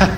Hi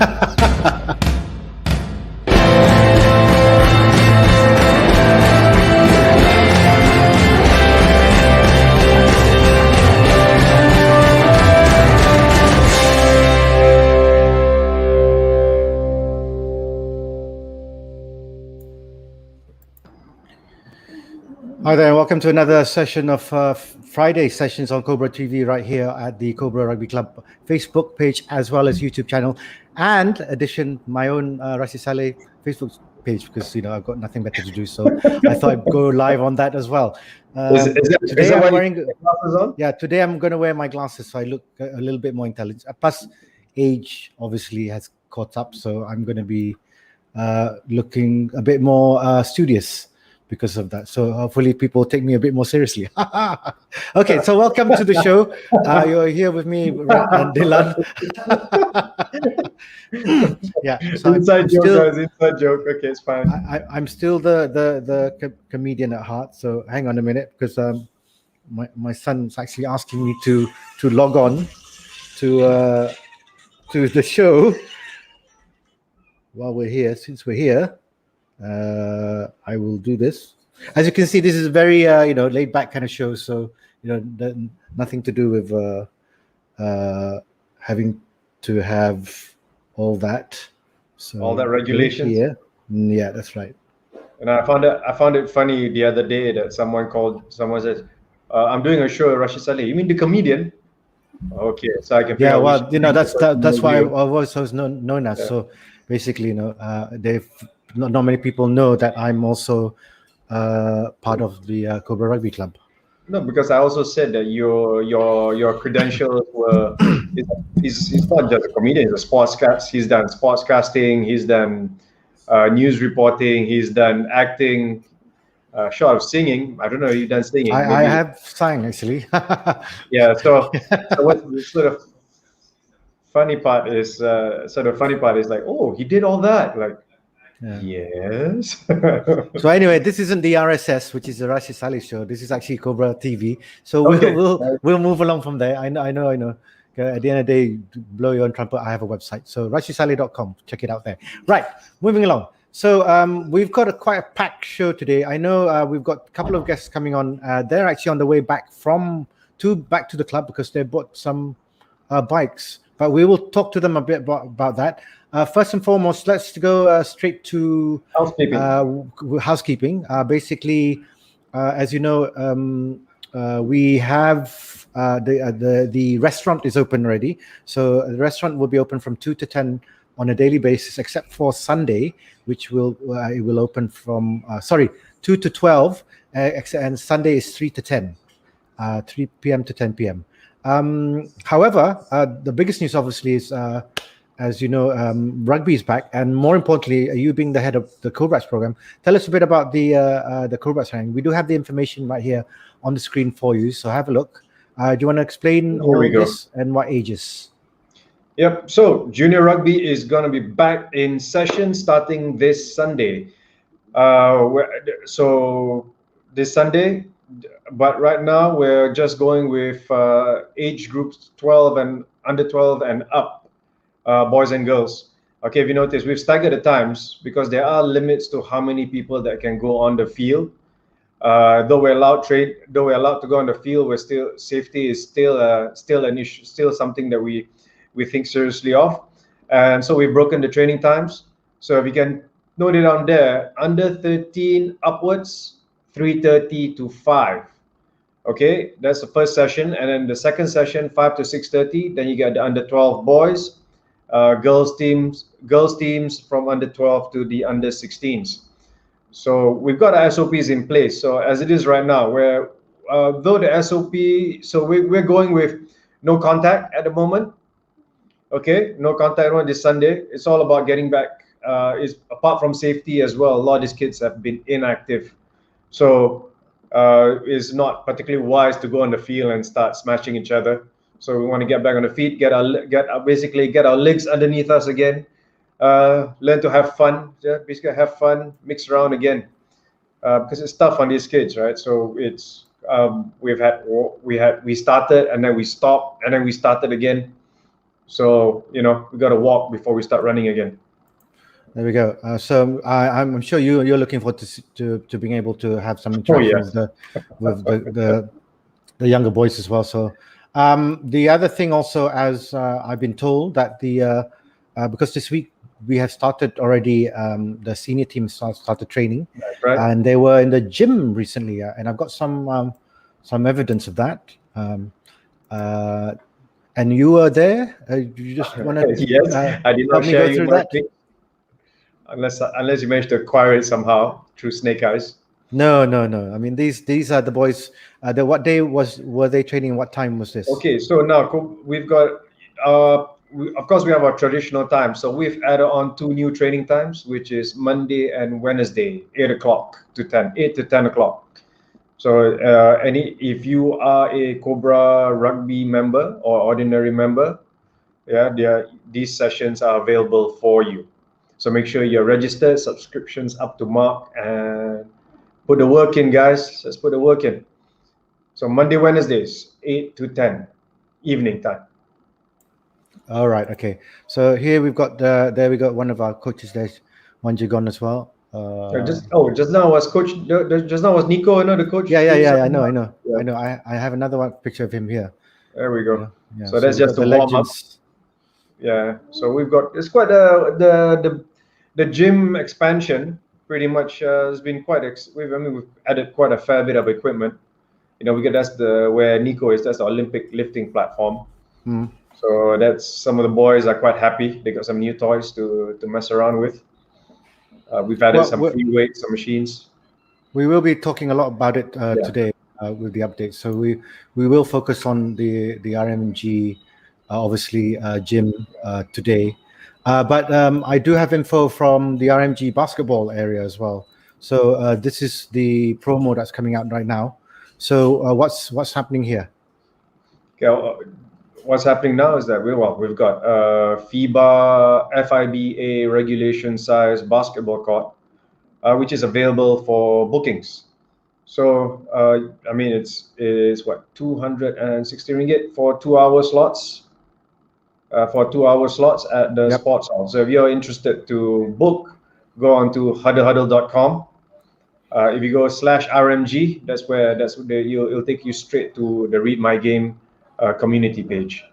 there, welcome to another session of Friday sessions on Cobra TV right here at the Cobra Rugby Club Facebook page as well as YouTube channel, and addition my own Rasi Saleh Facebook page, because I've got nothing better to do, so I thought I'd go live on that as well. Today I'm wearing glasses on? Yeah, today I'm going to wear my glasses so I look a little bit more intelligent. Plus, age obviously has caught up, so I'm going to be looking a bit more studious because of that. So hopefully people take me a bit more seriously. Okay, so welcome to the show. You're here with me and Dylan. Yeah, so inside joke, guys. Inside joke. Okay, it's fine. I'm still the comedian at heart. So hang on a minute, because my son's actually asking me to log on to the show while we're here. Since we're here, I will do this. As you can see, this is a very laid back kind of show, so nothing to do with having to have all that. So all that regulations. Yeah, that's right. And I found it funny the other day that someone said, "I'm doing a show, Rashid Saleh. You mean the comedian?" Okay, so I can. Yeah, well, that's why I was known as. Yeah. So basically, not many people know that I'm also part of the Cobra Rugby Club. No, because I also said that your credentials were. He's not just a comedian; he's a sportscast. He's done sportscasting. He's done news reporting. He's done acting. Short of singing, I don't know. You've done singing. I have sang actually. Yeah. So what's the sort of funny part is like, oh, he did all that, like. Yeah. Yes. So anyway, this isn't the RSS, which is the Rashid Saleh show. This is actually Cobra TV. So we'll move along from there. I know. At the end of the day, blow your own trumpet. I have a website, so RashidSaleh.com. Check it out there. Right, moving along. So we've got quite a packed show today. I know we've got a couple of guests coming on. They're actually on the way back back to the club because they bought some bikes. But we will talk to them a bit about that. First and foremost, let's go straight to housekeeping. Basically, as you know, we have the restaurant is open already. So the restaurant will be open from 2 to 10 on a daily basis, except for Sunday, which it will open from 2 to 12, and Sunday is 3 to 10, 3 p.m. to 10 p.m. However, the biggest news obviously is, as you know, rugby is back, and more importantly, you being the head of the Cobras program, tell us a bit about the Cobras rank. We do have the information right here on the screen for you, so have a look. Do you want to explain all this and what ages? Yep. So junior rugby is going to be back in session starting this Sunday. So this Sunday. But right now we're just going with age groups 12 and under 12 and up, boys and girls. Okay, if you notice, we've staggered the times because there are limits to how many people that can go on the field. Though we're allowed to go on the field, safety is still an issue, still something that we think seriously of. And so we've broken the training times. So if you can note it down there, under 13 upwards, 3:30 to 5. Okay, that's the first session, and then the second session 5 to 6:30. Then you get the under 12 boys, girls teams from under 12 to the under 16s. So we've got our SOPs in place. So as it is right now, where though the SOP, so we're going with no contact at the moment. Okay, no contact on this Sunday. It's all about getting back. Is apart from safety as well. A lot of these kids have been inactive. So it's not particularly wise to go on the field and start smashing each other. So we want to get back on the feet, get our legs underneath us again, learn to have fun. Yeah, basically have fun, mix around again, because it's tough on these kids, right? So it's we started and then we stopped and then we started again. So we got to walk before we start running again. There we go. So I'm sure you're looking forward to being able to have some interaction yes. with the younger boys as well. So the other thing also, as I've been told, that because this week we have started already, the senior team started training, That's right. and they were in the gym recently, and I've got some evidence of that. And you were there. You just want to yes, I did not help me share go you through my that? thing, unless you managed to acquire it somehow through Snake Eyes. No. I mean, these are the boys. What day were they training? What time was this? Okay, so now we've got, of course, we have our traditional time. So we've added on 2 new training times, which is Monday and Wednesday, 8 o'clock to 8 to 10 o'clock. So if you are a Cobra rugby member or ordinary member, these sessions are available for you. So make sure you're registered, subscriptions up to mark, and put the work in, guys. Let's put the work in. So Monday, Wednesdays, 8 to 10, evening time. All right. Okay. So here we've got there we got one of our coaches there, Wanjigon as well. Just now was coach. Just now was Nico, the coach. Yeah. I know. Yeah. I have another one picture of him here. There we go. Yeah. So that's we've just got a the warm up. legends. Yeah. So we've got, it's quite the gym expansion pretty much has been quite. We've added quite a fair bit of equipment. That's where Nico is. That's the Olympic lifting platform. So that's, some of the boys are quite happy. They got some new toys to mess around with. We've added some free weights, some machines. We will be talking a lot about it today with the updates. So we will focus on the RMG, obviously gym today. But I do have info from the RMG basketball area as well. So this is the promo that's coming out right now. So what's happening here? Okay, what's happening now is that we've got FIBA regulation size basketball court, which is available for bookings. So it's what, 260 ringgit for 2-hour slots. For 2-hour slots at the sports hall. So if you're interested to book, go on to huddlehuddle.com. If you go /RMG, it'll take you straight to the Read My Game community page.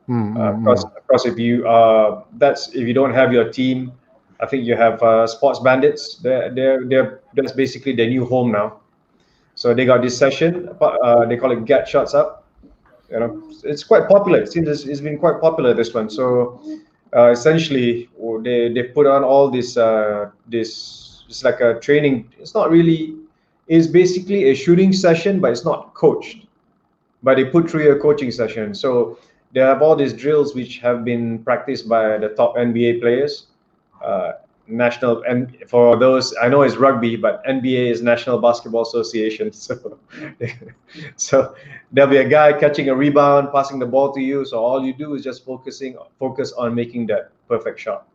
Of course, if you don't have your team, I think you have Sports Bandits. That's basically their new home now. So they got this session. They call it Get Shots Up. It's quite popular. It seems it's been quite popular, this one. So essentially, they put on all this it's like a training. It's basically a shooting session, but it's not coached. But they put through a coaching session. So they have all these drills which have been practiced by the top NBA players. National, and for those, I know it's rugby, but NBA is National Basketball Association. So there'll be a guy catching a rebound, passing the ball to you. So all you do is just focus on making that perfect shot.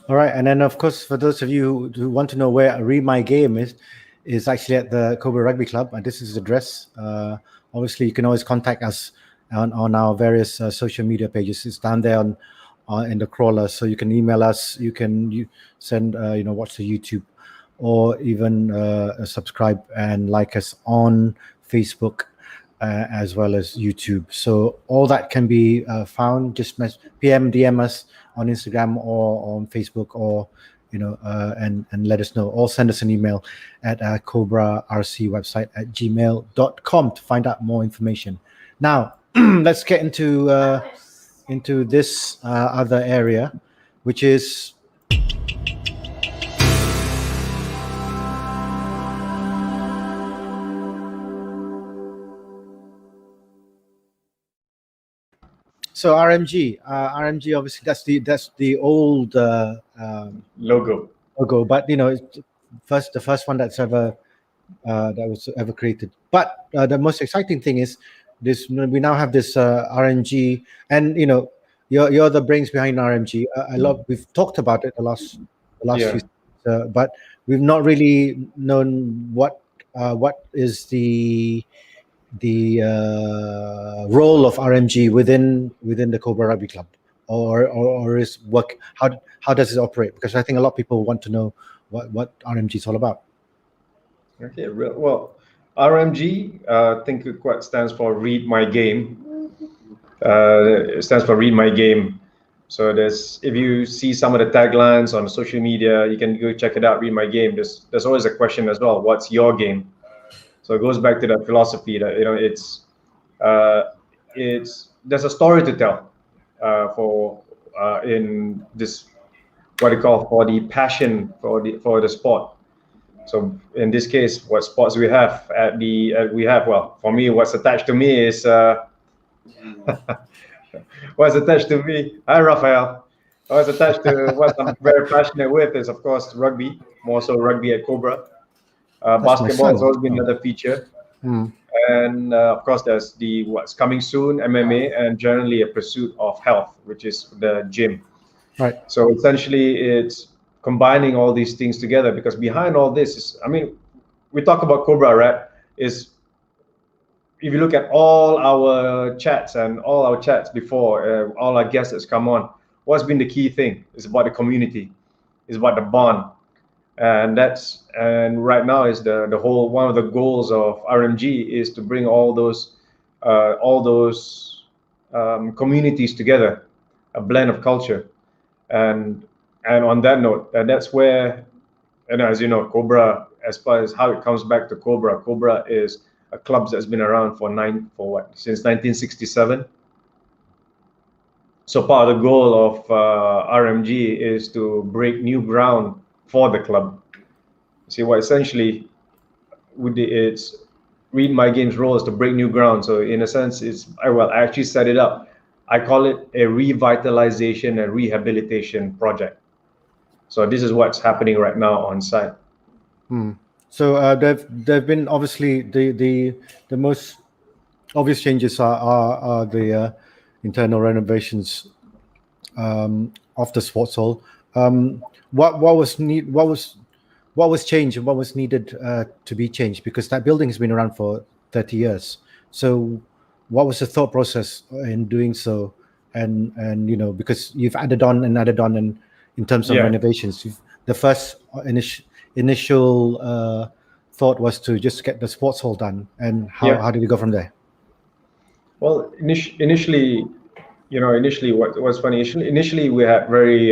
All right, and then of course, for those of you who want to know where Read My Game is actually at the Cobra Rugby Club, and this is the address. Obviously, you can always contact us on our various social media pages. It's down there in the crawler, so you can email us. You can send watch the YouTube, or even subscribe and like us on Facebook as well as YouTube. So all that can be found. Just DM us on Instagram or on Facebook, or and let us know, or send us an email at Cobra RC website at gmail.com to find out more information. Now let's get into this other area, which is so RMG. RMG, obviously, that's the old logo. But the first one that was ever created. But the most exciting thing is this: we now have this RMG, and you're the brains behind RMG. We've talked about it the last few, but we've not really known what is the role of RMG within the Cobra Rugby Club. or is work? How does it operate? Because I think a lot of people want to know what RMG is all about. Okay, well, RMG, I think what stands for Read My Game. It stands for Read My Game. So if you see some of the taglines on social media, you can go check it out. Read My Game. There's always a question as well. What's your game? So it goes back to that philosophy that there's a story to tell in this, what you call, for the passion for the sport. So in this case, what sports we have well, for me, what's attached to me is what's attached to me. Hi, Raphael. What's attached to what I'm very passionate with is, of course, rugby. More so rugby at Cobra. Basketball has always been another feature. And of course, there's what's coming soon, MMA, and generally a pursuit of health, which is the gym. Right. So essentially, it's combining all these things together, because behind all this is, I mean, we talk about Cobra, right? Is if you look at all our chats before, all our guests that's come on, what's been the key thing? It's about the community, it's about the bond, and right now is the whole, one of the goals of RMG is to bring all those communities together, a blend of culture, and on that note, that's where, and as you know, Cobra, as far as how it comes back to Cobra is a club that's been around since 1967. So part of the goal of RMG is to break new ground for the club. See, what essentially it's Read My Game's role is to break new ground. So in a sense, I actually set it up. I call it a revitalization and rehabilitation project. So this is what's happening right now on site. So there've been obviously the most obvious changes are the internal renovations of the sports hall. What was changed and what was needed to be changed, because that building has been around for 30 years. So what was the thought process in doing so? And because you've added on and in terms of renovations, the first initial thought was to just get the sports hall done, and how did you go from there? Well, initially, what was funny, initially we had very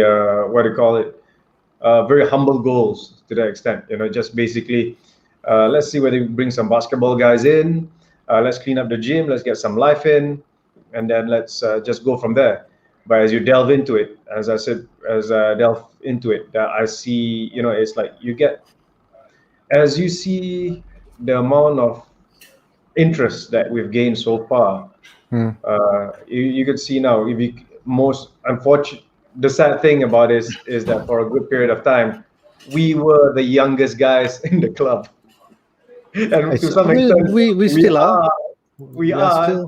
very humble goals to that extent. Just basically, let's see whether we bring some basketball guys in, let's clean up the gym, let's get some life in, and then let's just go from there. But as you delve into it, as I see, it's like as you see the amount of interest that we've gained so far, you could see now, the sad thing about it is that for a good period of time, we were the youngest guys in the club. And to some extent, we still are. We are still.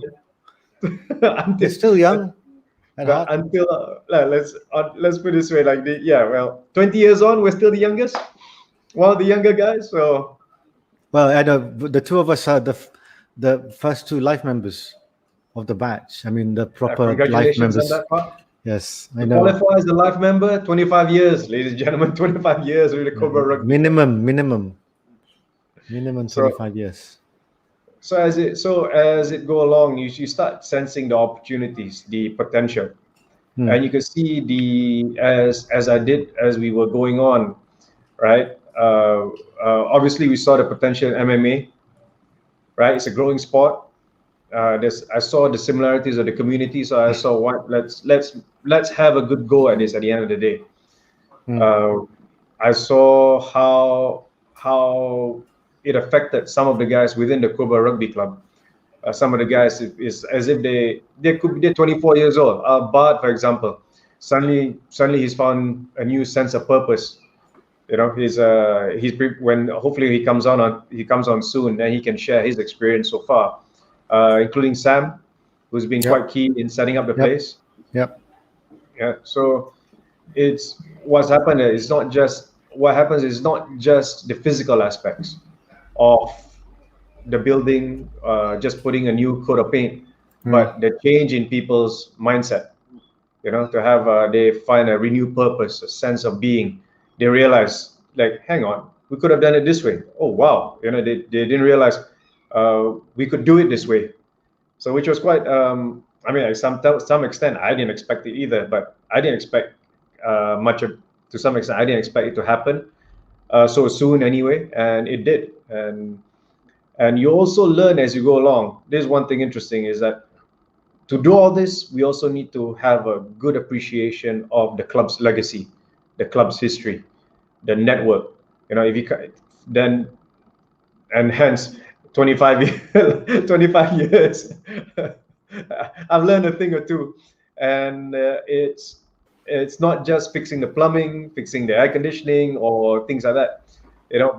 We're still young. Until let's put it this way, 20 years on, we're still the youngest, one of the younger guys. So, well, I know the two of us are the first two life members of the batch. I mean, the proper life members. On that part. Yes, I know. Qualify as the life member, 25 years, ladies and gentlemen, 25 years with the Cobra Rugby. Minimum 25 years. So as it go along, you start sensing the opportunities, the potential, and you can see as we were going on, right? Obviously, we saw the potential in MMA, right? It's a growing sport. I saw the similarities of the community, so I saw let's have a good go at this at the end of the day. I saw how it affected some of the guys within the Cobra Rugby Club. Some of the guys is as if they're 24 years old. Bard, for example, suddenly he's found a new sense of purpose. When hopefully he comes on soon, and he can share his experience so far, including Sam, who's been quite key in setting up the place. Yep. Yeah. So what happens is not just the physical aspects of the building, just putting a new coat of paint, but the change in people's mindset. to have they find a renewed purpose, a sense of being. They realize, like, hang on, we could have done it this way. Oh wow, they didn't realize we could do it this way. So which was quite, I mean, some extent, I didn't expect it either, but I didn't expect to some extent, I didn't expect it to happen so soon anyway, and it did. And you also learn as you go along. There's one thing interesting is that to do all this, we also need to have a good appreciation of the club's legacy, the club's history, the network. If you then, and hence 25 years, 25 years, I've learned a thing or two, and it's not just fixing the plumbing, fixing the air conditioning, or things like that,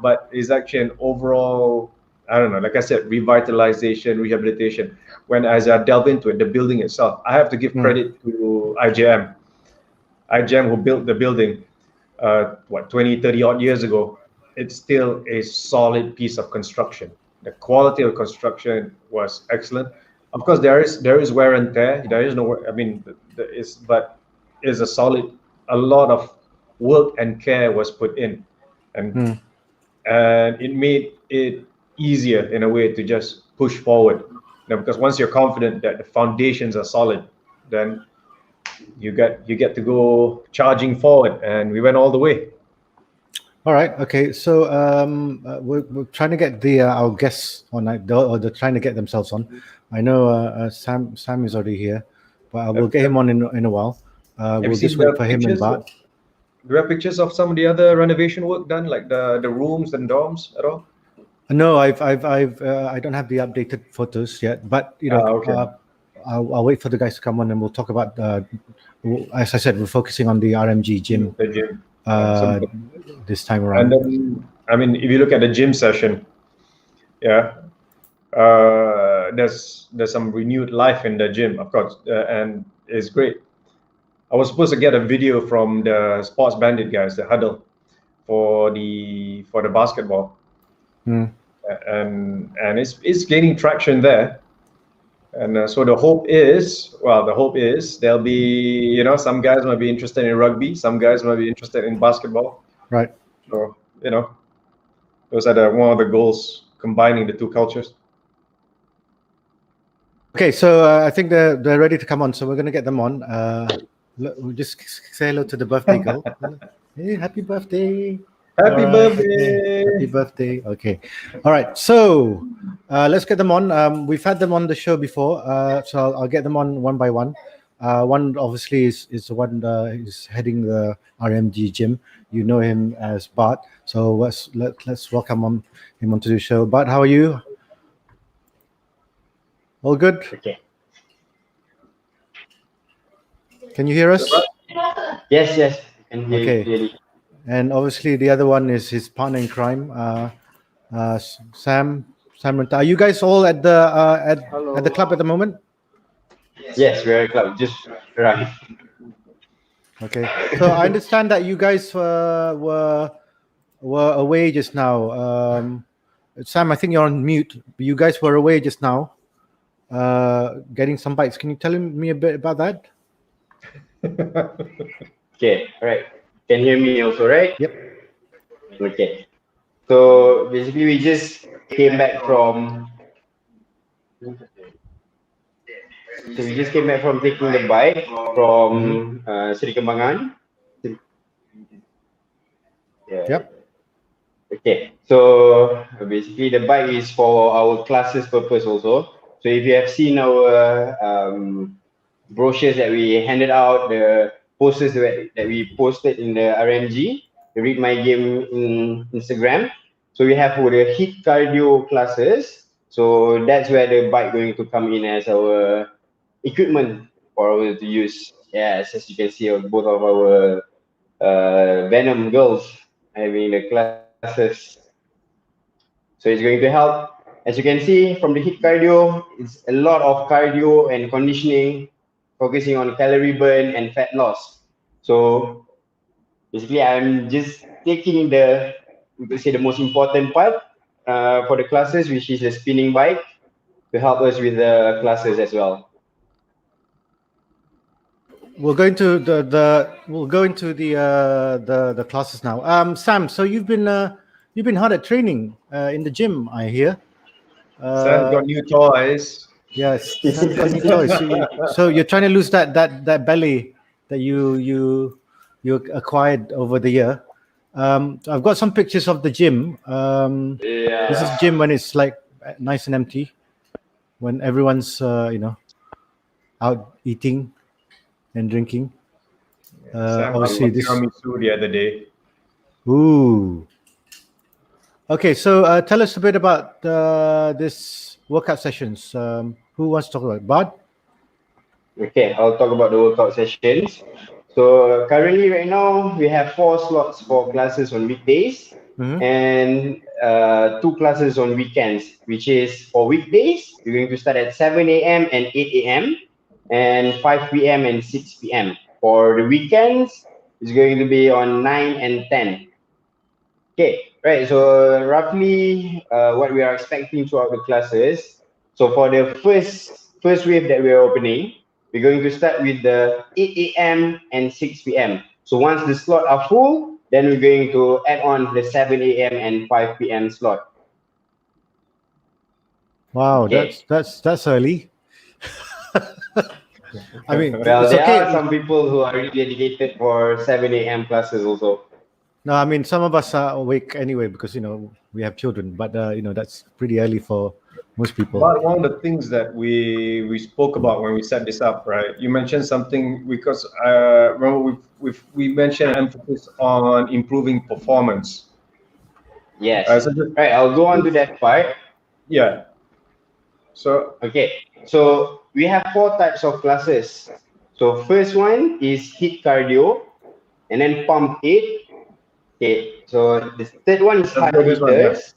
but it's actually an overall, I don't know, like I said, revitalization, rehabilitation. When as I delve into it, the building itself, I have to give credit to IGM who built the building, 20, 30 odd years ago. It's still a solid piece of construction. The quality of construction was excellent. Of course, there is wear and tear. There is no, I mean, but is a solid. A lot of work and care was put in, and it made it easier in a way to just push forward. Because once you're confident that the foundations are solid, then you get to go charging forward, and we went all the way. All right. Okay. So we're trying to get our guests on, or they're trying to get themselves on. I know Sam is already here, but we'll get him on in a while. We'll just wait for him and Bart. Do you have pictures of some of the other renovation work done, like the rooms and dorms at all? No, I don't have the updated photos yet, but okay. I'll wait for the guys to come on, and we'll talk about. As I said, we're focusing on the RMG gym. The gym. This time around. And then, I mean, if you look at the gym session, there's some renewed life in the gym, of course, and it's great. I was supposed to get a video from the Sports Bandit guys, the huddle, for the basketball, and it's gaining traction there. And so the hope is there'll be, some guys might be interested in rugby, some guys might be interested in basketball. Right. So, those are one of the goals, combining the two cultures. Okay, so I think they're ready to come on, so we're going to get them on. We'll just say hello to the birthday girl. Hey, happy birthday. Happy birthday. Happy birthday. Okay. All right. So let's get them on. We've had them on the show before, so I'll get them on one by one. One obviously is the one who's heading the RMG gym. You know him as Bart. So let's welcome him onto the show. Bart, how are you? All good? Okay. Can you hear us? Yes. I can hear you clearly. And obviously the other one is his partner in crime, Sam Rentap. Are you guys all at the club at the moment? Yes, we're at the club. Just right. Okay. So I understand that you guys were away just now. Sam, I think you're on mute. You guys were away just now, getting some bites. Can you tell me a bit about that? Okay. All right. Can you hear me also, right? Yep. Okay. So basically, we just came back from. So we just came back from taking the bike from Seri Kembangan. Yeah. Yep. Okay. So basically, the bike is for our classes purpose also. So if you have seen our brochures that we handed out, the posters that we posted in the RMG, the Read My Game in Instagram. So we have for the HIIT cardio classes. So that's where the bike going to come in as our equipment for our to use. Yes, as you can see, both of our Venom girls having the classes. So it's going to help. As you can see from the HIIT cardio, it's a lot of cardio and conditioning, focusing on calorie burn and fat loss. So basically, I'm just taking the most important part for the classes, which is the spinning bike, to help us with the classes as well. we'll go into the classes now. Sam, so you've been hard at training in the gym, I hear. Sam's got new toys. Yes, Sam's got new toys. So you're trying to lose that belly that you acquired over the year. I've got some pictures of the gym. This is gym when it's like nice and empty, when everyone's out eating and drinking. Sam Obviously got tiramisu the other day. Ooh. Okay, so tell us a bit about this workout sessions. Who wants to talk about it? Bard? Okay, I'll talk about the workout sessions. So currently right now we have 4 slots for classes on weekdays and 2 classes on weekends, which is for weekdays, we're going to start at 7 a.m. and 8 a.m. and 5 p.m. and 6 p.m. For the weekends, it's going to be on 9 and 10. Okay, right, so roughly what we are expecting throughout the classes. So for the first wave that we are opening, we're going to start with the 8 a.m. and 6 p.m. So once the slot are full, then we're going to add on the 7 a.m. and 5 p.m. slot. Wow, Okay. that's early. I mean, Well, it's there okay. are some people who are really dedicated for 7 a.m. classes also. No, I mean, some of us are awake anyway because we have children, but that's pretty early for most people. But one of the things that we spoke about when we set this up, right? You mentioned something because remember we mentioned emphasis on improving performance. Yes. Right, I'll go on to that part. Yeah. So okay, so we have 4 types of classes. So first one is HIIT cardio, and then pump it. Okay, so the third one is hard hitters.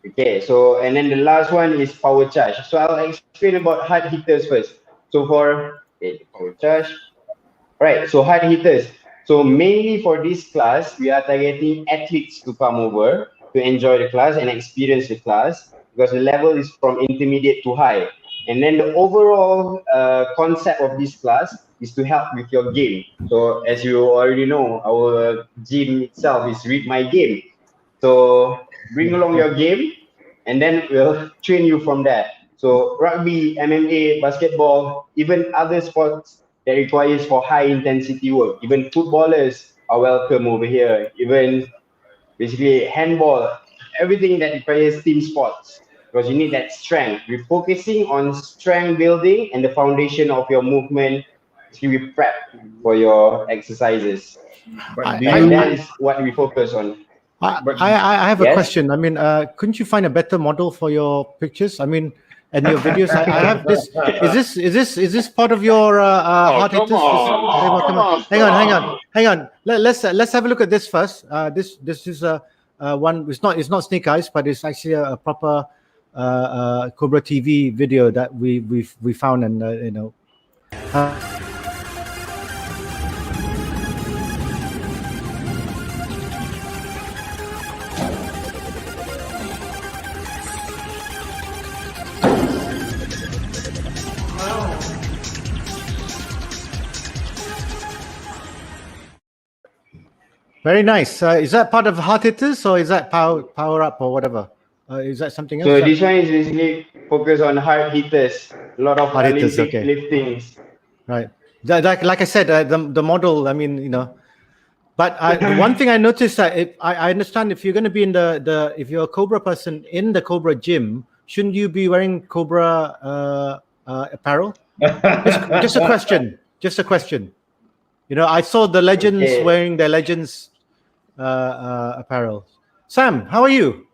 Okay, so and then the last one is power charge. So I'll explain about hard hitters first. So for power charge, right? So hard hitters. So mainly for this class, we are targeting athletes to come over to enjoy the class and experience the class because the level is from intermediate to high. And then the overall concept of this class is to help with your game. So as you already know, our gym itself is Read My Game. So bring along your game and then we'll train you from that. So rugby, MMA, basketball, even other sports that requires for high intensity work. Even footballers are welcome over here. Even basically handball, everything that requires team sports because you need that strength. We're focusing on strength building and the foundation of your movement to be prep for your exercises. That is what we focus on. I have a question. I mean, couldn't you find a better model for your pictures? I mean, and your videos. I have this. Is this part of your hard hitters? Come on. Hang on. Let's have a look at this first. This is one. It's not Snake Eyes, but it's actually a proper Cobra TV video that we found, and very nice. Is that part of hard hitters or is that power up or whatever? Is that something else? So this one is basically focused on hard hitters. A lot of hard hitters, Olympic liftings. Right. Like I said, the model. I mean, But one thing I noticed that I understand if you're going to be in if you're a Cobra person in the Cobra gym, shouldn't you be wearing Cobra apparel? Just a question. I saw the legends wearing their legends apparel. Sam, how are you?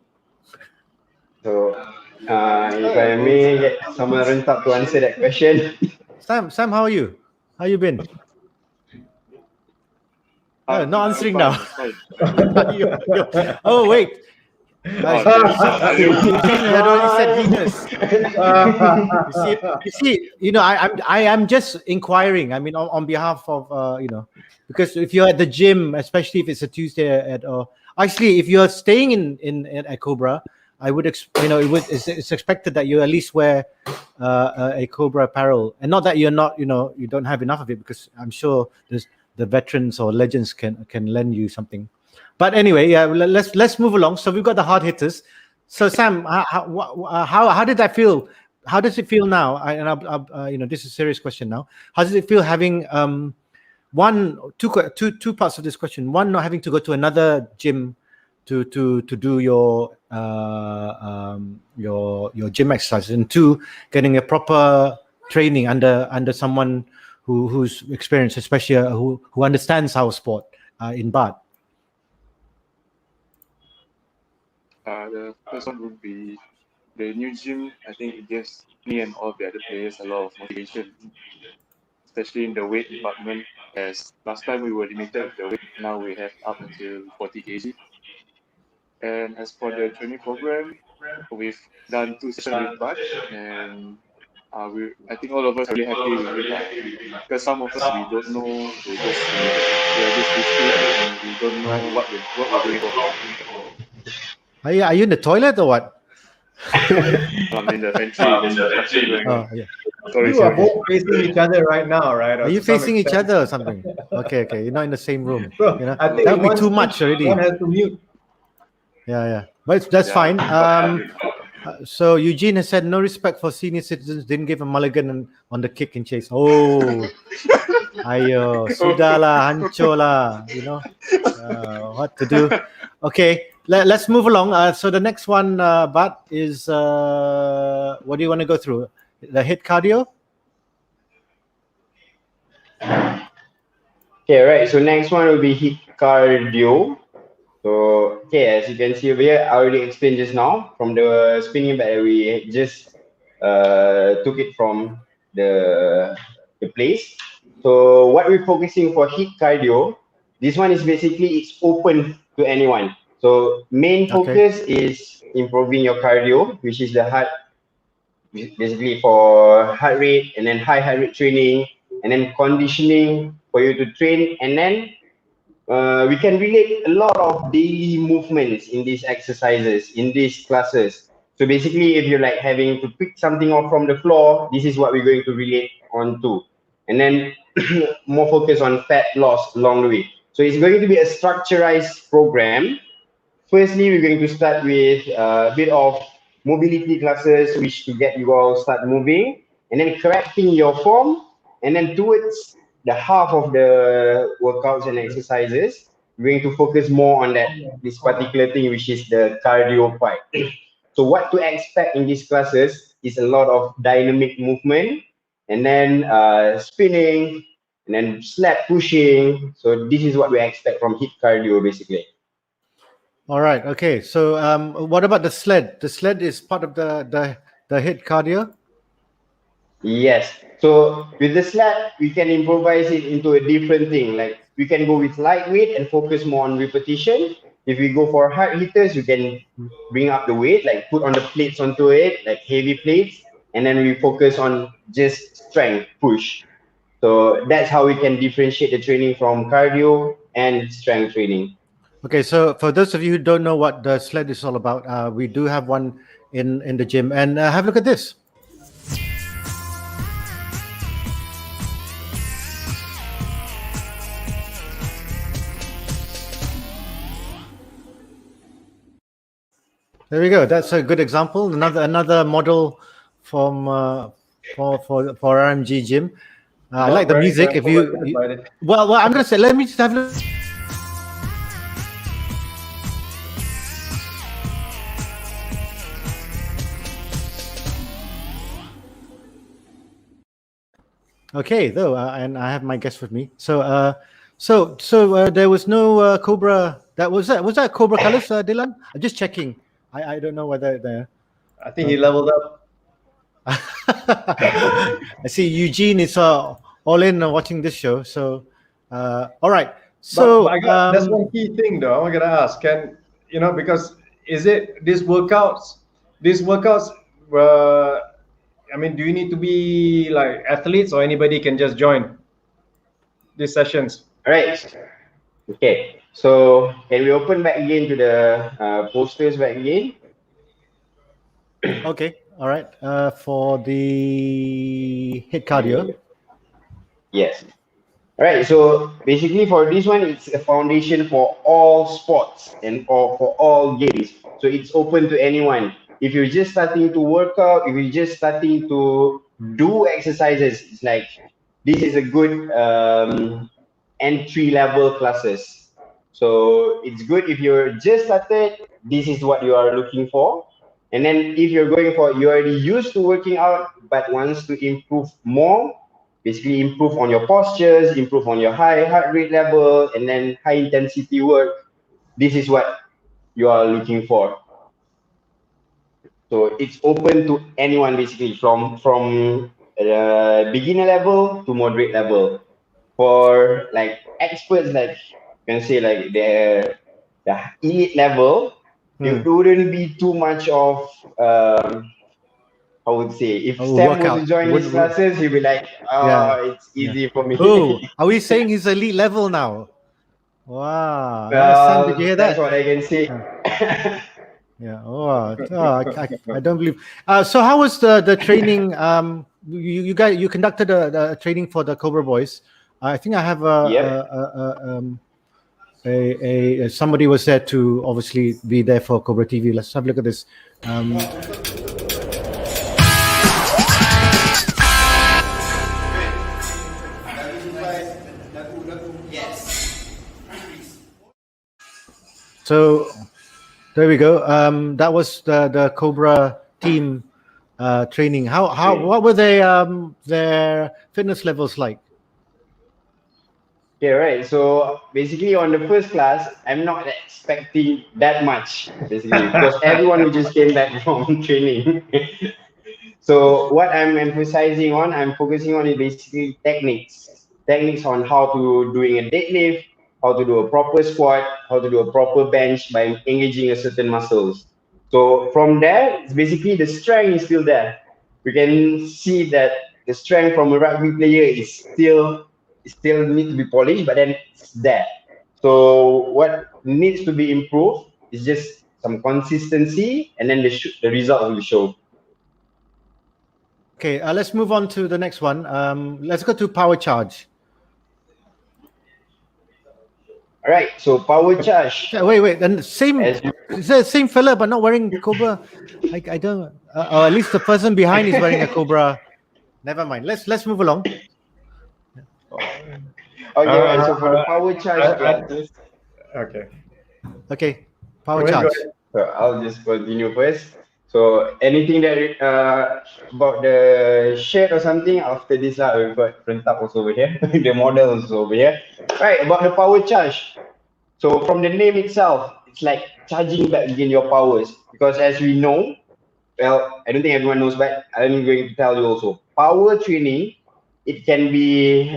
So, if I may get someone Rentap to answer that question. Sam, how are you? How you been? Not answering now. Oh wait. You see, I am just inquiring. I mean, on behalf of because if you're at the gym, especially if it's a Tuesday actually, if you're staying in at Cobra, I would, it's expected that you at least wear a Cobra apparel, and not that you're not, you don't have enough of it, because I'm sure there's the veterans or legends can lend you something. But anyway, yeah, let's move along. So we've got the hard hitters. So Sam, how did that feel? How does it feel now? This is a serious question now. How does it feel having two parts of this question? One, not having to go to another gym to do your gym exercises, and two, getting a proper training under someone who's experienced, especially who understands our sport in Bard. The first one would be the new gym. I think it gives me and all the other players a lot of motivation, especially in the weight department. As last time we were limited with the weight, now we have up until 40 kg. And as for the training program, we've done 2 sessions with Bard, and I think all of us are really happy with it, because some of us, we don't know, we are just listening, and we don't know what we're doing for. Are you in the toilet or what? I'm in the pantry. Oh, yeah. Sorry, You are both facing each other right now, right? Are you facing each other or something? Okay, you're not in the same room. Bro, I think that would be too much already. One has to mute. Yeah, but that's fine. So Eugene has said no respect for senior citizens, didn't give a mulligan on the kick and chase. Oh, ayo, sudahlah, hancur lah, what to do. Okay, let's move along. So the next one, Bart, is what do you want to go through? The hit cardio? Okay, right. So next one will be hit cardio. So, okay, as you can see over here, I already explained just now from the spinning back that we just took it from the place. So what we're focusing for hit cardio, this one is basically, it's open to anyone. So main focus is improving your cardio, which is the heart, basically for heart rate, and then high heart rate training, and then conditioning for you to train, and then we can relate a lot of daily movements in these exercises, in these classes. So basically, if you're like having to pick something up from the floor, this is what we're going to relate on to. And then more focus on fat loss along the way. So it's going to be a structurized program. Firstly, we're going to start with a bit of mobility classes, which to get you all start moving, and then correcting your form, and then towards the half of the workouts and exercises, we're going to focus more on this particular thing, which is the cardio part. So what to expect in these classes is a lot of dynamic movement, and then spinning, and then slap pushing. So this is what we expect from hit cardio, basically. All right. Okay. So what about the sled? The sled is part of the hit cardio? Yes. So with the sled, we can improvise it into a different thing. Like we can go with lightweight and focus more on repetition. If we go for hard hitters, you can bring up the weight, like put on the plates onto it, like heavy plates, and then we focus on just strength push. So that's how we can differentiate the training from cardio and strength training. Okay, so for those of you who don't know what the sled is all about, we do have one in the gym, and have a look at this. There we go. That's a good example. Another model from for RMG gym. I like the music. If well, I'm gonna say, let me just have a look. Okay, though, and I have my guest with me. So there was no Cobra. Was that Cobra colors, Dylan? I'm just checking. I don't know whether the. I think he leveled up. I see Eugene is all in watching this show. So, all right. So but that's one key thing, though. I'm gonna ask, because is it these workouts? I mean, do you need to be like athletes, or anybody can just join these sessions? All right. Okay. So can we open back again to the posters back again? Okay, all right. For the hit cardio. Yes. All right. So basically, for this one, it's a foundation for all sports and for all games. So it's open to anyone. If you're just starting to work out, if you're just starting to do exercises, it's like this is a good entry level classes. So it's good if you're just started. This is what you are looking for. And then if you're going for, you're already used to working out but wants to improve more, basically improve on your postures, improve on your high heart rate level, and then high intensity work. This is what you are looking for. So it's open to anyone basically from beginner level to moderate level. For like experts, like you can say like the elite level, it wouldn't be too much of I would say if Sam was to Workout. join these classes, he'd be like, Yeah. it's easy for me. Oh, are we saying he's elite level now? Wow. Sam, did you hear That's that? what I can say. Yeah. I don't believe. So how was the training? You guys conducted a training for the Cobra boys. I think I have somebody was there to obviously be there for Cobra TV. Let's have a look at this. So there we go. That was the Cobra team training. What were their fitness levels like? Okay, right. So basically, on the first class, I'm not expecting that much, basically, because everyone who just came back from training. So what I'm emphasizing on, I'm focusing on is basically techniques on how to doing a deadlift, how to do a proper squat, how to do a proper bench by engaging a certain muscles. So from there, it's basically the strength is still there. We can see that the strength from a rugby player is still need to be polished, but then it's there. So what needs to be improved is just some consistency, and then the result will show. Okay, let's move on to the next one. Let's go to power charge. All right, so power charge. Wait, and same. Is the same fella but not wearing Cobra? I don't. Or at least the person behind is wearing a Cobra. Never mind. Let's move along. Okay, right. So for the power charge classes. Okay, power charge. So I'll just continue first. So anything that about the shirt or something after this, we've got Rentap also over here. The model is over here. Right, about the power charge. So from the name itself, it's like charging back again your powers. Because as we know, well, I don't think everyone knows, but I'm going to tell you also. Power training, it can be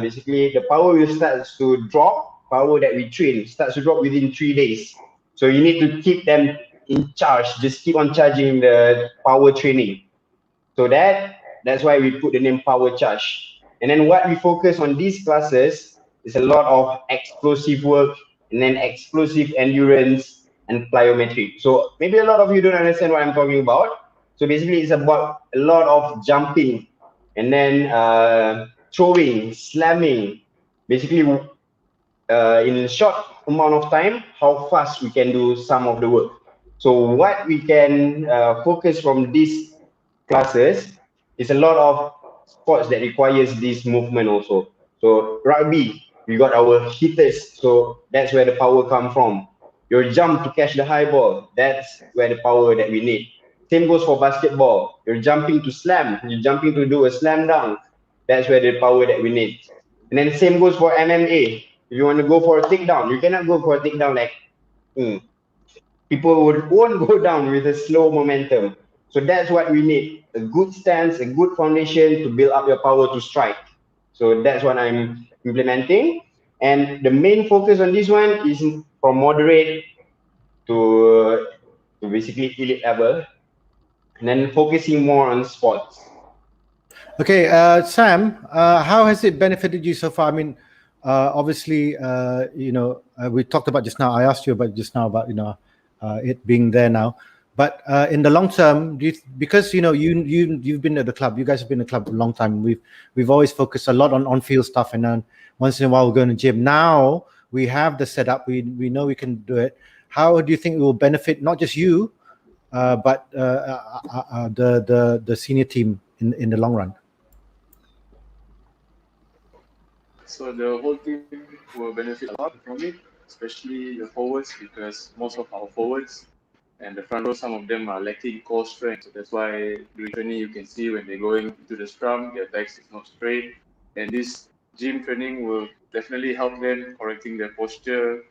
basically the power will start to drop. Power that we train starts to drop within 3 days. So you need to keep them in charge. Just keep on charging the power training. So that's why we put the name power charge. And then what we focus on these classes is a lot of explosive work and then explosive endurance and plyometry. So maybe a lot of you don't understand what I'm talking about. So basically it's about a lot of jumping and then throwing, slamming, basically in a short amount of time, how fast we can do some of the work. So what we can focus from these classes is a lot of sports that requires this movement also. So rugby, we got our hitters, so that's where the power come from. Your jump to catch the high ball, that's where the power that we need. Same goes for basketball. You're jumping to slam, you're jumping to do a slam dunk, that's where the power that we need. And then same goes for MMA. If you want to go for a takedown, you cannot go for a takedown like people won't go down with a slow momentum. So that's what we need, a good stance, a good foundation to build up your power to strike. So that's what I'm implementing. And the main focus on this one is from moderate to basically elite level, and then focusing more on sports. Okay, Sam, how has it benefited you so far? I mean, obviously, we talked about just now. I asked you about just now about it being there now, But in the long term, because you've been at the club, you guys have been at the club for a long time. We've always focused a lot on on-field stuff, and then once in a while we're going to gym. Now we have the setup. We know we can do it. How do you think it will benefit not just you, but the senior team in the long run? So the whole team will benefit a lot from it, especially the forwards, because most of our forwards and the front row, some of them are lacking core strength. So that's why during training you can see when they're going into the scrum, their backs is not straight. And this gym training will definitely help them correcting their posture,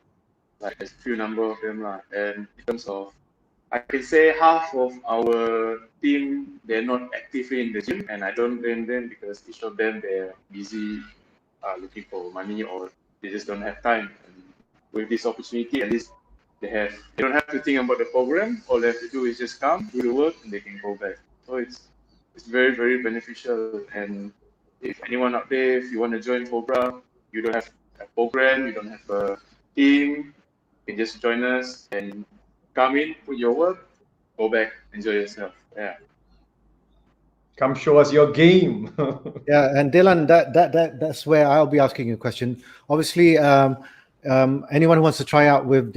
like there's a few number of them. And in terms of, I can say half of our team, they're not actively in the gym, and I don't blame them because each of them, they're busy looking for money, or they just don't have time. And with this opportunity, at least they don't have to think about the program. All they have to do is just come, do the work, and they can go back. So it's very, very beneficial. And if anyone out there, if you want to join Cobra, you don't have a program, you don't have a team, you can just join us and come in, put your work, go back, enjoy yourself. Yeah. Come show us your game. Yeah, and Dylan, that's where I'll be asking you a question. Obviously, anyone who wants to try out with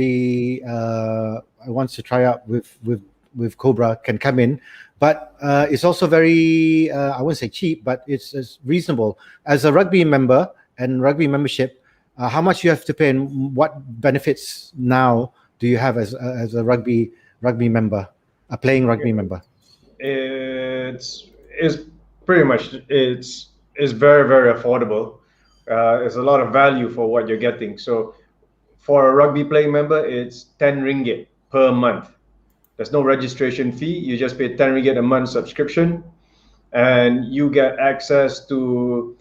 with Cobra can come in, but it's also very I wouldn't say cheap, but it's reasonable. As a rugby member and rugby membership, how much you have to pay, and what benefits now do you have as a rugby member, a playing rugby member? It's pretty much it's very, very affordable. There's a lot of value for what you're getting. So for a rugby playing member, it's 10 ringgit per month. There's no registration fee. You just pay 10 ringgit a month subscription, and you get access to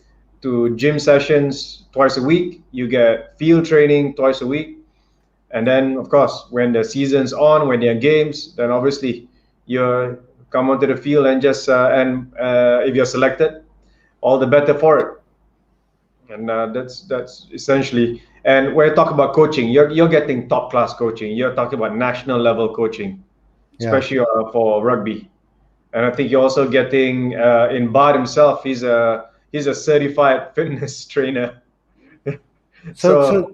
gym sessions twice a week. You get field training twice a week. And then, of course, when the season's on, when there are games, then obviously you come onto the field and just if you're selected, all the better for it. And that's essentially. And when you talk about coaching, you're getting top class coaching. You're talking about national level coaching, especially for rugby. And I think you're also getting in Bard himself. He's a certified fitness trainer. So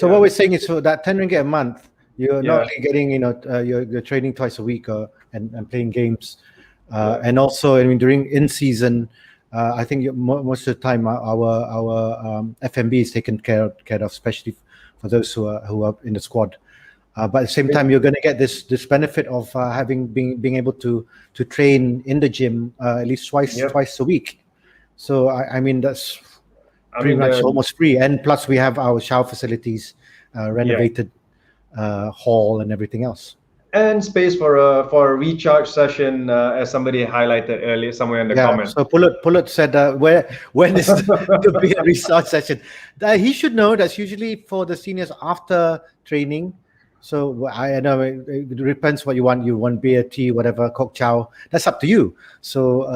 what we're saying is, for that 10 ringgit a month, you're not only getting you're training twice a week and playing games, and also, I mean, during in season, I think most of the time our FMB is taken care of, especially for those who are in the squad. But at the same time, you're going to get this benefit of being able to train in the gym at least twice a week. So I mean, that's pretty much almost free, and plus we have our shower facilities, renovated hall, and everything else, and space for a recharge session, as somebody highlighted earlier somewhere in the comments. So Pullet said, when is to be a recharge session? He should know that's usually for the seniors after training. So I know it depends what you want. You want beer, tea, whatever, Kok Chow. That's up to you. So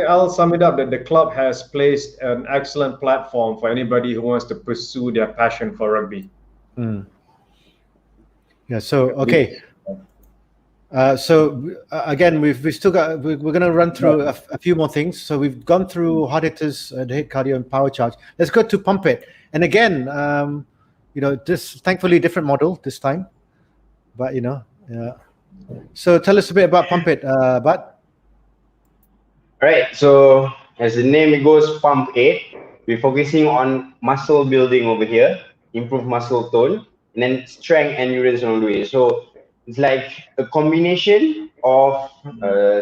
I'll sum it up that the club has placed an excellent platform for anybody who wants to pursue their passion for rugby. Yeah. So okay. Again, we've still got. We're going to run through a few more things. So we've gone through hard hitters, the hit cardio, and power charge. Let's go to pump it. And again, this thankfully different model this time, but So tell us a bit about pump it, Bud. Right. So as the name goes, pump it. We're focusing on muscle building over here, improve muscle tone, and then strength, endurance along the way. So it's like a combination of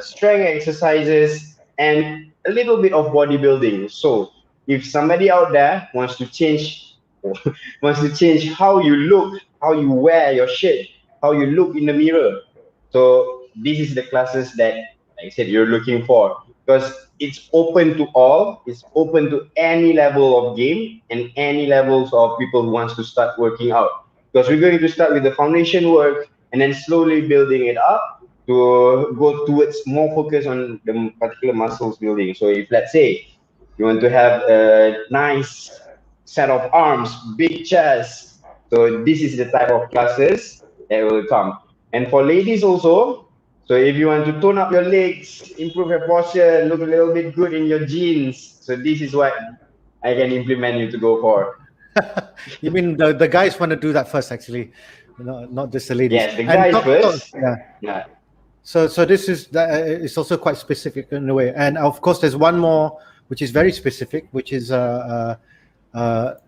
strength exercises and a little bit of bodybuilding. So if somebody out there wants to change how you look, how you wear your shirt, how you look in the mirror, so this is the classes that, like I said, you're looking for, because it's open to all. It's open to any level of game and any levels of people who wants to start working out. Because we're going to start with the foundation work and then slowly building it up to go towards more focus on the particular muscles building. So if, let's say, you want to have a nice set of arms, big chest, so this is the type of classes that will come. And for ladies also, so if you want to tone up your legs, improve your posture, look a little bit good in your jeans, so this is what I can implement you to go for. You mean the guys want to do that first, actually, not just the ladies. Yes, the And guys first. yeah. Yeah. So this is it's also quite specific in a way. And of course, there's one more which is very specific, which is the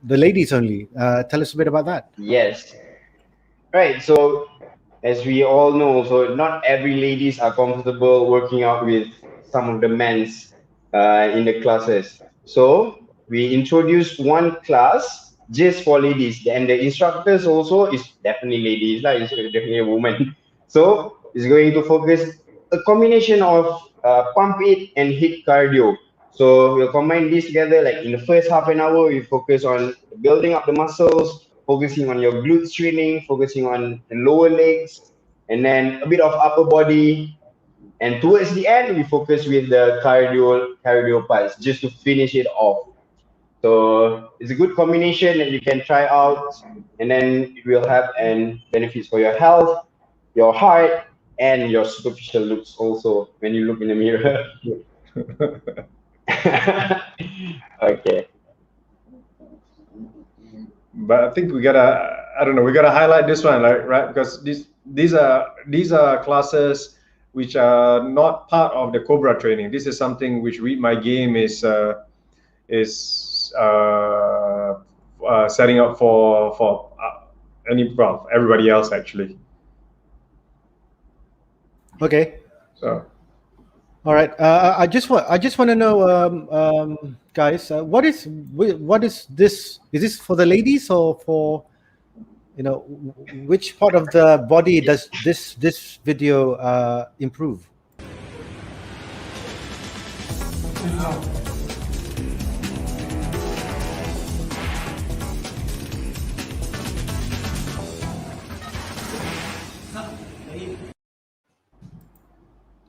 ladies only. Tell us a bit about that. Yes. Right. So as we all know, so not every ladies are comfortable working out with some of the men's in the classes. So we introduced one class just for ladies, and the instructors also is definitely ladies, like it's definitely a woman. So it's going to focus a combination of pump it and hit cardio. So we'll combine this together. Like in the first half an hour, we focus on building up the muscles, focusing on your glutes training, focusing on the lower legs, and then a bit of upper body. And towards the end, we focus with the cardio parts just to finish it off. So it's a good combination that you can try out, and then it will have and benefits for your health, your heart, and your superficial looks also when you look in the mirror. Okay. But I think we gotta, I don't know, we gotta highlight this one, right? Because these are classes which are not part of the Cobra training. This is something which Read My Game is setting up for everybody else actually. Okay. So. All right. I just want to know, guys, what is this? Is this for the ladies or for, which part of the body does this video improve?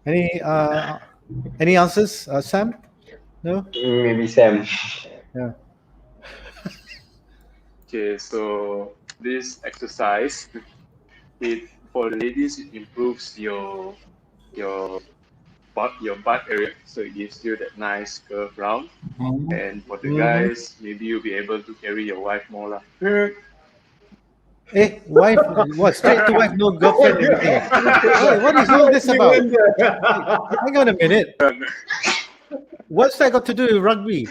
Any answers, Sam? No? Maybe Sam. Yeah. Okay, so this exercise, for the ladies, it improves your butt area, so it gives you that nice curve round. And for the guys, maybe you'll be able to carry your wife more lah. Wife? What? Straight to wife, no girlfriend, anything? What is all this about? Hang on a minute. What's that got to do with rugby?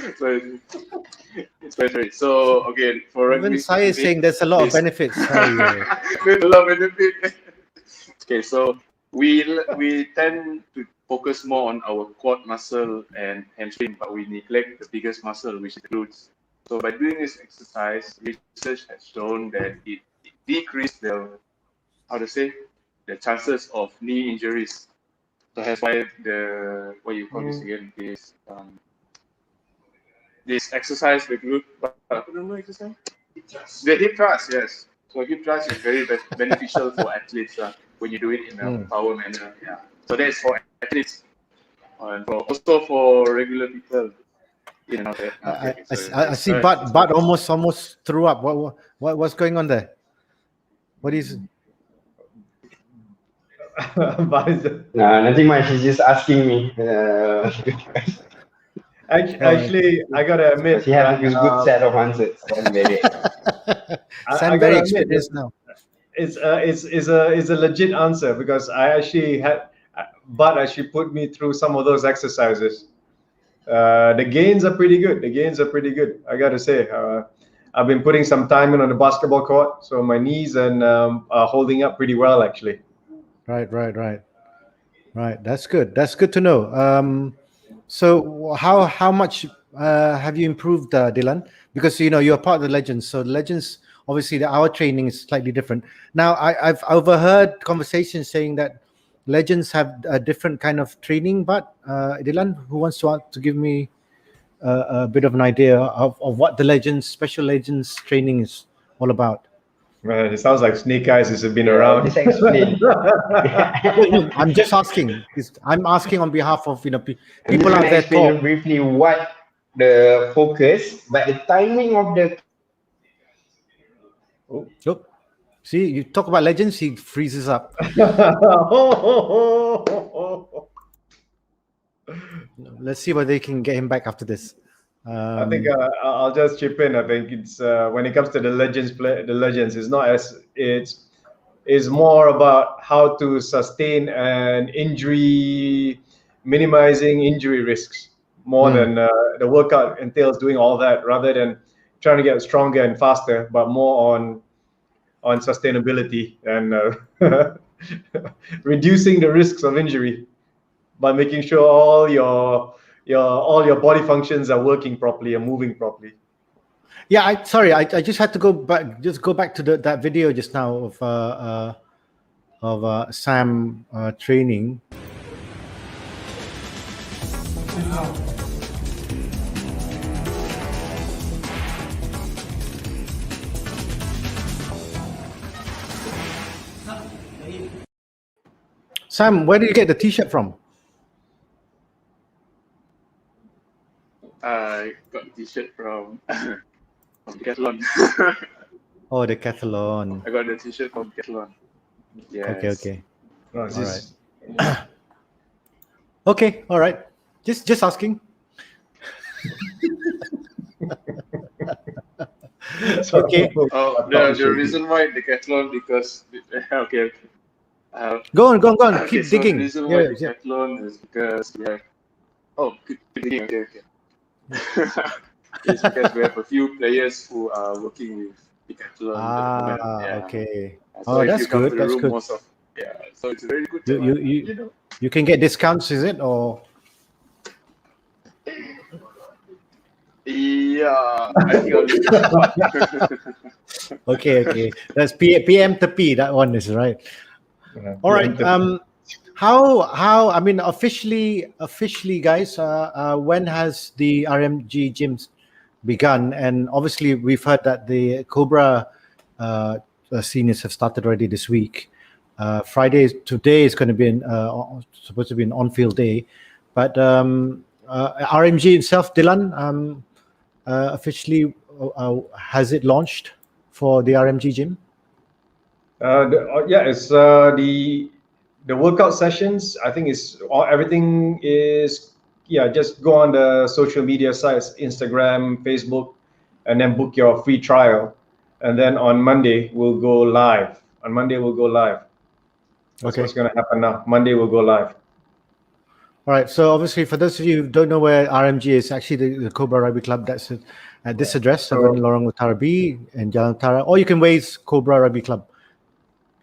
It's very so okay for rugby. Even Sai is saying there's a lot of benefits. There's a lot of benefit. Okay, so we tend to focus more on our quad muscle and hamstring, but we neglect the biggest muscle, which is the glutes. So by doing this exercise, research has shown that it decreases the chances of knee injuries. So that's why what you call this again is this exercise, the glute, exercise? The hip thrust, yes. So hip thrust is very beneficial for athletes when you do it in a power manner. Yeah. So that's for athletes, and also for regular people. I see Bart almost threw up. What's going on there? What is? No, nothing much. He's just asking me. Actually, I gotta admit, he has a good set of answers. I'm very experienced now. It's a legit answer because I actually Bart actually put me through some of those exercises. The gains are pretty good. I gotta say, I've been putting some time in on the basketball court, so my knees are holding up pretty well actually. Right. That's good. That's good to know. So how much have you improved, Dylan? Because you're part of the Legends. So the Legends, obviously, our training is slightly different. Now, I've overheard conversations saying that Legends have a different kind of training. But Dylan, who wants to give me a bit of an idea of what the Special Legends training is all about? Man, it sounds like Snake Eyes has been around. Just explain. I'm just asking. I'm asking on behalf of people out there. Explain briefly what the focus, but the timing of the. See, you talk about legends, he freezes up. Let's see whether they can get him back after this. I think I'll just chip in. I think it's when it comes to the legends, it's not as it's more about how to sustain an injury, minimizing injury risks more than the workout entails doing all that, rather than trying to get stronger and faster, but more on sustainability and reducing the risks of injury by making sure all your body functions are working properly and moving properly. Yeah, I just had to go back to that video just now of Sam training. Sam, where did you get the T-shirt from? I got the T-shirt from Decathlon. Oh, the Decathlon. I got the T-shirt from Decathlon. Yes. Okay. No, All right. Okay, all right. Just asking. Okay. Oh, the reason why Decathlon, because okay. Go on. Okay, Keep so digging. the reason why Decathlon is because we have. Oh, keep digging. Okay. It's because we have a few players who are working with Decathlon. Okay. So if that's you come good. to the That's room, good. So it's very good. You can get discounts, is it, or? Yeah, I think I'll look at that. Okay. That's PM to P. That one is right. All right. How? I mean, officially, guys. When has the RMG gyms begun? And obviously, we've heard that the Cobra seniors have started already this week. Today is going to be supposed to be an on-field day, but RMG itself, Dylan, officially has it launched for the RMG gym? It's the workout sessions. I think everything is just go on the social media sites, Instagram, Facebook, and then book your free trial, and then on Monday we'll go live. That's what's going to happen now. Monday we'll go live. All right. So obviously, for those of you who don't know where RMG is, actually the Cobra Rugby Club, that's at this address, 7 Lorong Utara B in Jalan Utara, or you can Waze Cobra Rugby Club,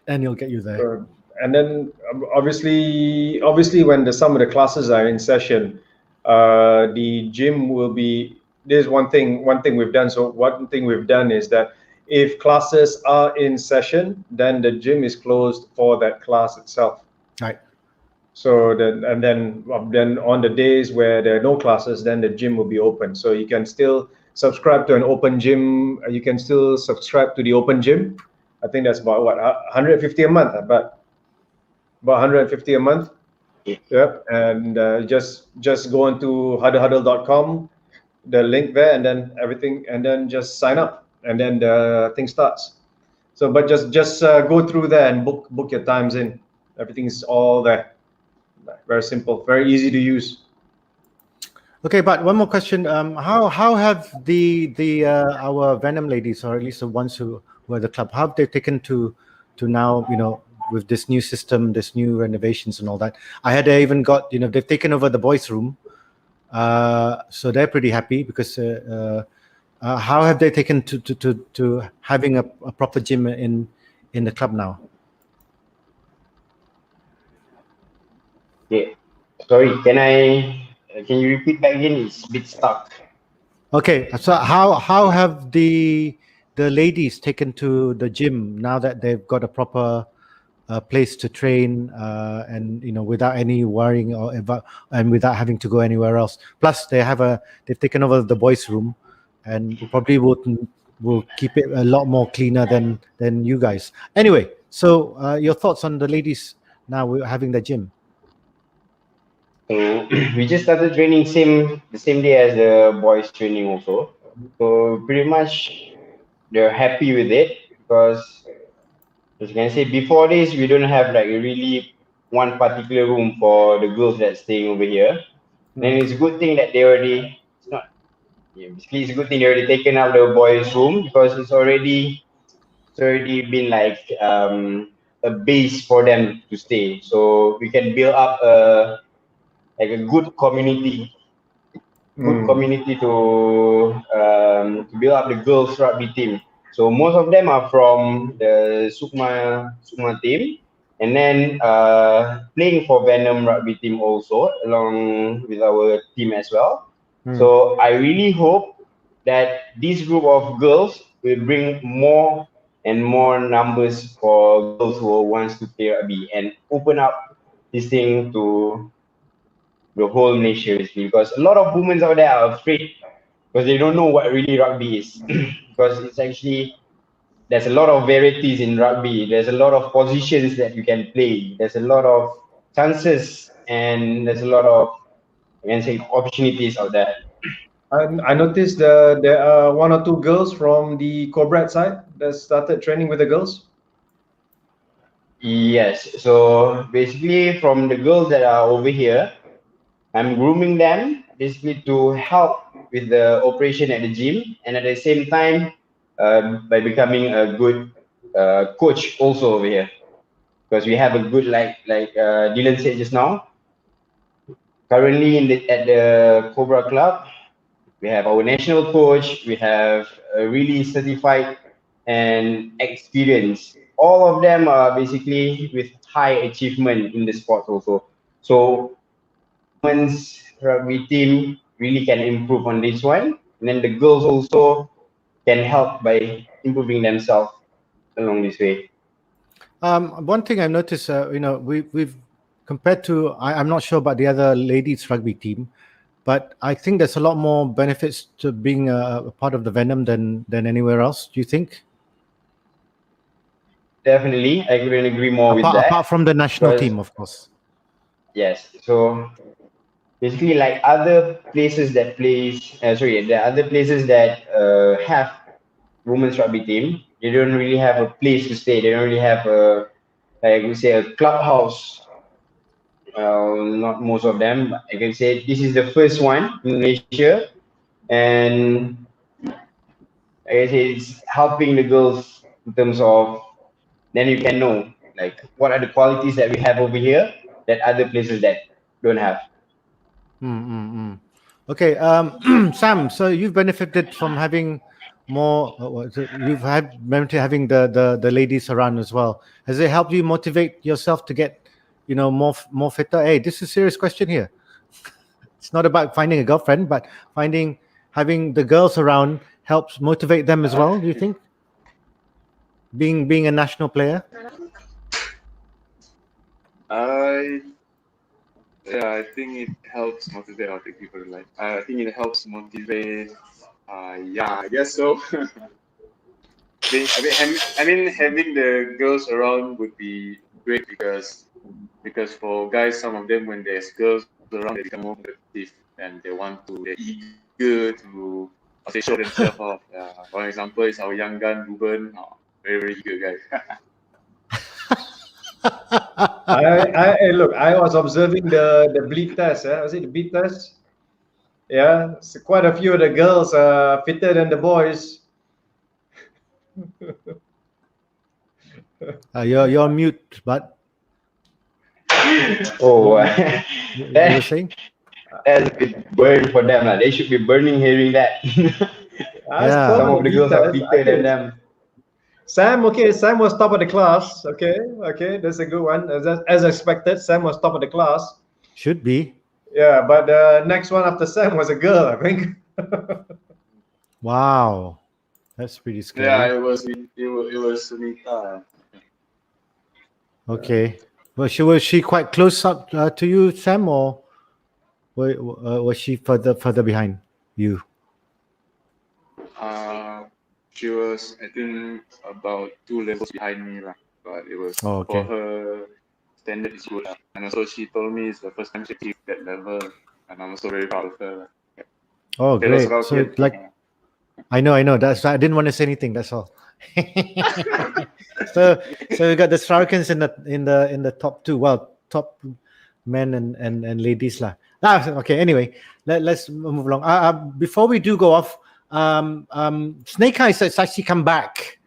and he'll get you there. And then obviously, when some of the classes are in session, the gym will be. There's one thing we've done. So one thing we've done is that if classes are in session, then the gym is closed for that class itself. Right. So then on the days where there are no classes, then the gym will be open. So you can still subscribe to an open gym. You can still subscribe to the open gym. I think that's about 150 a month. About 150 a month. Yep. And just go into huddlehuddle.com, the link there, and then everything, and then just sign up, and then the thing starts. So, but just go through there and book your times in. Everything's all there. Very simple, very easy to use. Okay, but one more question. How have the our Venom ladies, or at least the ones who were the club, how have they taken to now, with this new system, this new renovations and all that? I had even got, they've taken over the boys' room, so they're pretty happy because how have they taken to having a proper gym in the club now? Okay, sorry, can you repeat back again? It's a bit stuck. Okay, so how have the ladies taken to the gym now that they've got a proper place to train, and without any worrying and without having to go anywhere else? Plus, they've taken over the boys' room, and probably will keep it a lot more cleaner than you guys. Anyway, so your thoughts on the ladies now having the gym? So we just started training the same day as the boys training also. So pretty much they're happy with it because As you can say, before this, we don't have like really one particular room for the girls that's staying over here. Then it's a good thing that they already, it's not, yeah, basically it's a good thing they already taken up the boys' room because it's already been like a base for them to stay. So we can build up like a good community to build up the girls rugby team. So most of them are from the Sukma team, and then playing for Venom rugby team also along with our team as well. So I really hope that this group of girls will bring more and more numbers for girls who wants to play rugby and open up this thing to the whole nation basically, because a lot of women out there are afraid because they don't know what really rugby is. Because it's actually, there's a lot of varieties in rugby, there's a lot of positions that you can play, there's a lot of chances, and there's a lot of, I can say, opportunities out there. I noticed there are one or two girls from the Cobra side that started training with the girls. Yes, so basically from the girls that are over here, I'm grooming them basically to help with the operation at the gym, and at the same time, by becoming a good coach also over here, because we have a good, like Dylan said just now. Currently at the Cobra Club, we have our national coach. We have a really certified and experienced. All of them are basically with high achievement in the sport also. So women's rugby team really can improve on this one, and then the girls also can help by improving themselves along this way. One thing I've noticed, we've compared to, I'm not sure about the other ladies rugby team, but I think there's a lot more benefits to being a part of the Venom than anywhere else. Do you think? Definitely, I couldn't agree more with that. Apart from the national because- team, of course. Yes, so basically, like other places that there are other places that have women's rugby team. They don't really have a place to stay. They don't really have like I would say, a clubhouse. Not most of them. I can say this is the first one in Malaysia, and like I say, it's helping the girls in terms of, then you can know like what are the qualities that we have over here that other places that don't have. Okay, Sam. So you've benefited from having more. You've had benefited having the ladies around as well. Has it helped you motivate yourself to get, more fitter? Hey, this is a serious question here. It's not about finding a girlfriend, but having the girls around helps motivate them as well. Do you think? Being a national player. I think it helps motivate. I'll take people like. I think it helps motivate. I guess so. I mean, having the girls around would be great because for guys, some of them, when there's girls around, they become more competitive and they're eager to show themselves off. For example, is our young gun Ruben, very very eager guy. Look, I was observing the bleed test. Was it the bleed test? Yeah, so quite a few of the girls are fitter than the boys. You're on mute, but Oh, you were saying? that's a bit burn for them. They should be burning hearing that. Yeah. Some of the girls are fitter than them. Sam was top of the class. Okay, that's a good one. As expected, Sam was top of the class. Should be. Yeah, but the next one after Sam was a girl, I think. Wow, that's pretty scary. Yeah, it was Sunita. Okay. Was she quite close up to you, Sam, or was she further behind you? She was, I think, about 2 levels behind me, but it was Oh, okay. for her standard is good. And also, she told me it's the first time she achieved that level, and I'm also very proud of her. Oh, That was great. So Raukian. I know. That's why I didn't want to say anything. That's all. so we got the Strauchens in the top two. Well, top men and ladies lah. Okay. Anyway, let's move along. Before we do go off, Snake Eyes has actually come back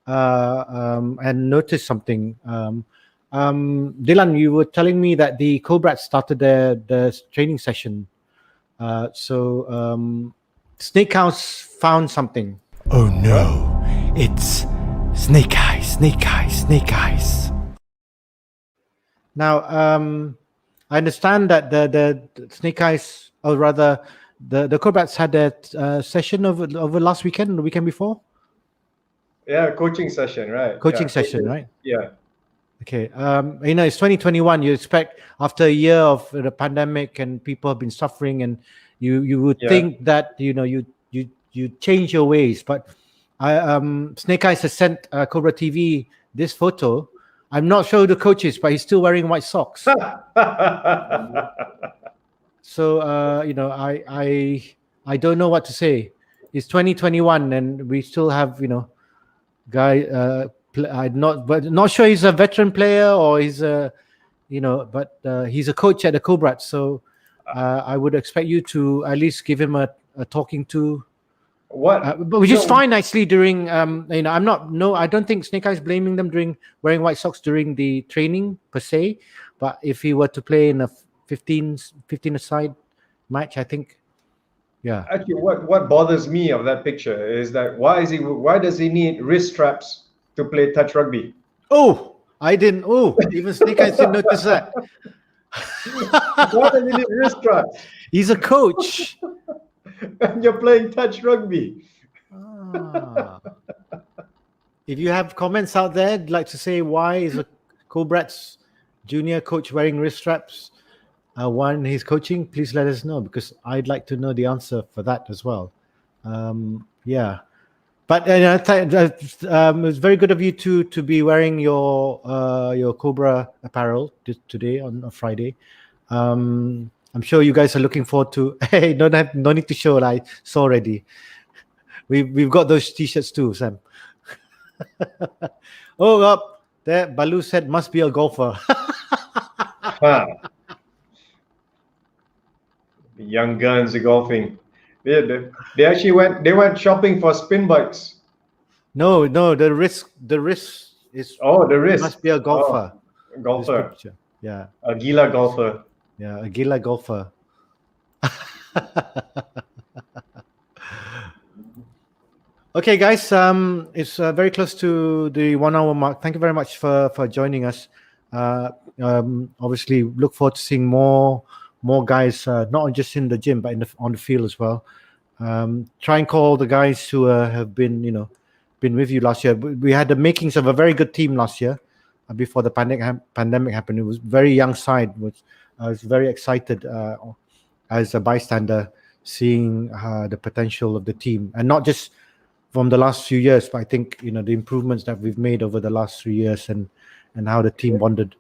and noticed something. Dylan, you were telling me that the Cobra started their training session. So Snake House found something. Oh no, it's Snake Eyes. Now, I understand that the Snake Eyes, or rather, the Cobrats had their session over last weekend, or the weekend before. Yeah, coaching session, right? Coaching Yeah. session, right? Yeah. Okay. It's 2021. You expect after a year of the pandemic and people have been suffering, and you would think that you change your ways, but Snake Eyes has sent Cobra TV this photo. I'm not sure who the coach is, but he's still wearing white socks. So I don't know what to say. It's 2021 and we still have guy. I'm not sure he's a veteran player or he's but he's a coach at the Cobra. So I would expect you to at least give him a talking to. What? But which is fine actually during I don't think Snake Eyes blaming them during wearing white socks during the training per se, but if he were to play in a 15-a-side match, I think Actually, what bothers me of that picture is that why does he need wrist straps to play touch rugby? Even Snake Eyes didn't notice that. Why does he need wrist straps? He's a coach. And you're playing touch rugby. If you have comments out there, I'd like to say why is a Cobrats junior coach wearing wrist straps while he's coaching, please let us know, because I'd like to know the answer for that as well. But it's very good of you to be wearing your Cobra apparel today on a Friday. I'm sure you guys are looking forward to. Hey, no need to show. I saw already. We've got those t-shirts too, Sam. Up there, Balu said must be a golfer. Young guns are golfing. They actually went shopping for spin bikes. No, the wrist is. Oh, the wrist must be a golfer. Golfer. Yeah. A gila golfer. Yeah, a gila golfer. Okay, guys. It's very close to the 1 hour mark. Thank you very much for joining us. Obviously, look forward to seeing more guys, not just in the gym, but on the field as well. Try and call the guys who have been with you last year. We had the makings of a very good team last year before the pandemic happened. It was very young side. I was very excited as a bystander seeing the potential of the team, and not just from the last few years, but I think the improvements that we've made over the last 3 years and how the team bonded.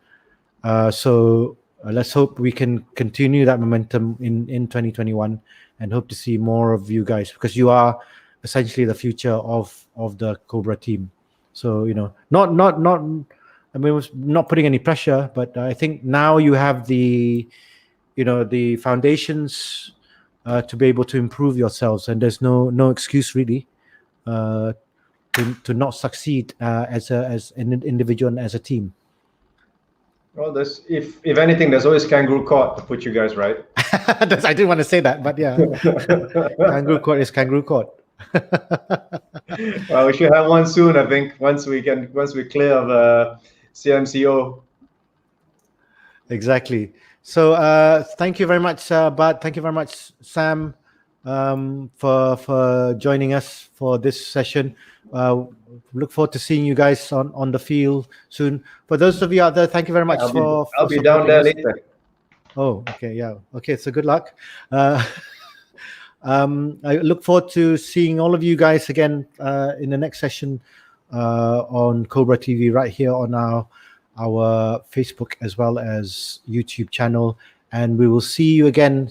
So let's hope we can continue that momentum in 2021 and hope to see more of you guys, because you are essentially the future of the Cobra team. So not putting any pressure, but I think now you have the foundations to be able to improve yourselves, and there's no excuse really to not succeed as an individual and as a team. Well, if anything, there's always kangaroo court to put you guys right. I didn't want to say that, but yeah, kangaroo court is kangaroo court. Well, we should have one soon, I think. Once we clear of CMCO. Exactly. So thank you very much, Bard. Thank you very much, Sam, for joining us for this session. Look forward to seeing you guys on the field soon. For those of you out there, thank you very much I'll be down there later. Oh, okay, yeah. Okay, so good luck. I look forward to seeing all of you guys again in the next session on Cobra TV right here on our Facebook as well as YouTube channel. And we will see you again,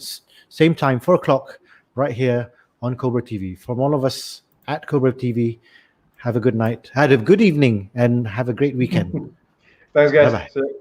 same time, 4 o'clock, right here on Cobra TV. From all of us at Cobra TV. Have a good night. Have a good evening, and have a great weekend. Thanks, guys. Bye-bye. See you.